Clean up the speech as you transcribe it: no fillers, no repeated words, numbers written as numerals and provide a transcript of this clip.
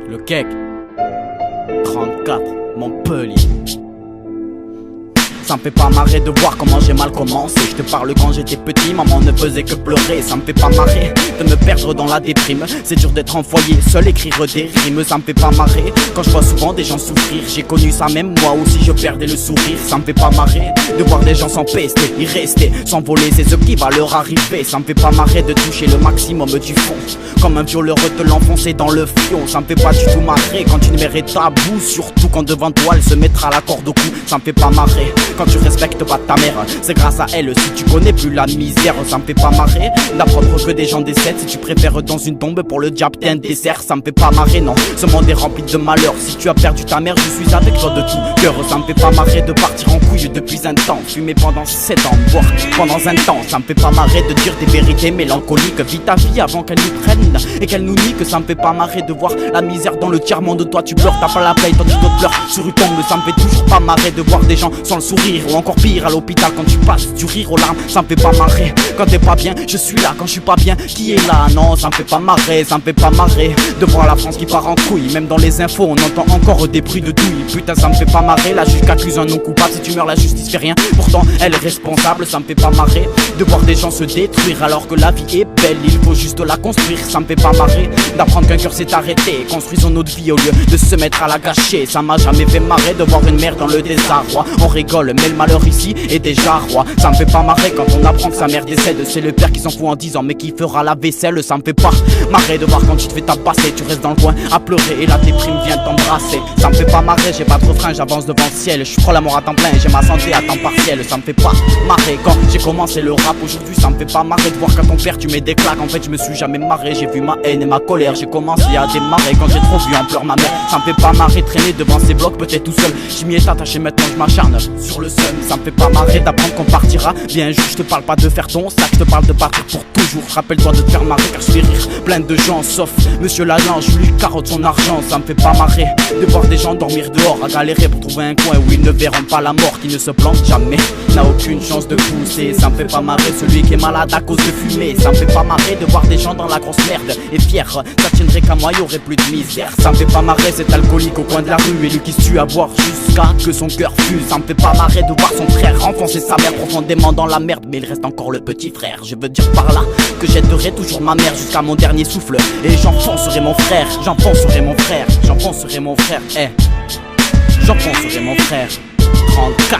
Le Kek 34, Montpellier. Ça me fait pas marrer de voir comment j'ai mal commencé. Je te parle quand j'étais petit, maman ne faisait que pleurer. Ça me fait pas marrer de me perdre dans la déprime. C'est dur d'être en foyer, seul écrire des rimes. Ça me fait pas marrer quand je vois souvent des gens souffrir. J'ai connu ça même moi aussi, je perdais le sourire. Ça me fait pas marrer de voir des gens s'empester, y rester, s'envoler, c'est ce qui va leur arriver. Ça me fait pas marrer de toucher le maximum du fond, comme un violeur te l'enfoncer dans le fion. Ça me fait pas du tout marrer quand une mère est tabou, surtout quand devant toi elle se mettra la corde au cou. Ça me fait pas marrer quand tu respectes pas ta mère, c'est grâce à elle si tu connais plus la misère. Ça me fait pas marrer d'apprendre que des gens décèdent si tu préfères dans une tombe pour le diable t'es un dessert. Ça me fait pas marrer, non, ce monde est rempli de malheur. Si tu as perdu ta mère, je suis avec toi de tout cœur. Ça me fait pas marrer de partir en couille depuis un temps, fumer pendant 7 ans, boire pendant un temps. Ça me fait pas marrer de dire des vérités mélancoliques. Vis ta vie avant qu'elle nous prenne et qu'elle nous nique. Ça me fait pas marrer de voir la misère dans le tiers-monde de toi. Tu pleures, t'as pas la paye, tandis d'autres pleurent sur une tombe. Ça me fait toujours pas marrer de voir des gens sans le sourire, ou encore pire à l'hôpital quand tu passes du rire aux larmes. Ça me fait pas marrer quand t'es pas bien, je suis là quand je suis pas bien. Qui est là? Non, ça me fait pas marrer, ça me fait pas marrer de voir la France qui part en couille. Même dans les infos on entend encore des bruits de douille. Putain ça me fait pas marrer, la juge accuse un non coupable. Si tu meurs la justice fait rien, pourtant elle est responsable. Ça me fait pas marrer de voir des gens se détruire alors que la vie est belle, il faut juste la construire. Ça me fait pas marrer d'apprendre qu'un cœur s'est arrêté. Construisons notre vie au lieu de se mettre à la gâcher. Ça m'a jamais fait marrer de voir une mère dans le désarroi. On rigole mais le malheur ici est déjà roi. Ça me fait pas marrer quand on apprend que sa mère décède. C'est le père qui s'en fout en disant mais qui fera la vaisselle. Ça me fait pas marrer de voir quand tu te fais tabasser. Tu restes dans le coin à pleurer et la déprime vient t'embrasser. Ça me fait pas marrer, j'ai pas de refrain, j'avance devant le ciel. Je prends l'amour à temps plein, j'ai ma santé à temps partiel. Ça me fait pas marrer quand j'ai commencé le rap. Aujourd'hui ça me fait pas marrer de voir qu'à ton père tu mets des claques. En fait je me suis jamais marré, j'ai vu ma haine et ma colère. J'ai commencé à démarrer quand j'ai trop vu en pleurs ma mère. Ça me fait pas marrer traîner devant ces blocs peut-être tout seul. Je m'y ai attaché, maintenant je m'acharne sur le seum. Ça me fait pas marrer d'apprendre qu'on partira bien juste. Je te parle pas de faire ton sac, je te parle de partir pour toujours. Rappelle-toi de te faire marrer car je fais rire plein de gens sauf Monsieur l'agent, je lui carotte son argent. Ça me fait pas marrer de voir des gens dormir dehors à galérer pour trouver un coin où ils ne verront pas la mort. Qui ne se plante jamais, n'a aucune chance de pousser. Ça me fait pas marrer celui qui est malade à cause de fumée. Ça me fait pas marrer de voir des gens dans la grosse merde et fier, ça tiendrait qu'à moi y'aurait plus de misère. Ça me fait pas marrer cet alcoolique au coin de la rue et lui qui se tue à boire jusqu'à que son cœur fuse. Ça me fait pas marrer de voir son frère enfoncer sa mère profondément dans la merde, mais il reste encore le petit frère. Je veux dire par là que j'aiderai toujours ma mère jusqu'à mon dernier souffle. Et j'enfoncerai mon frère, j'enfoncerai mon frère, j'enfoncerai mon frère, j'enfoncerai mon frère. 34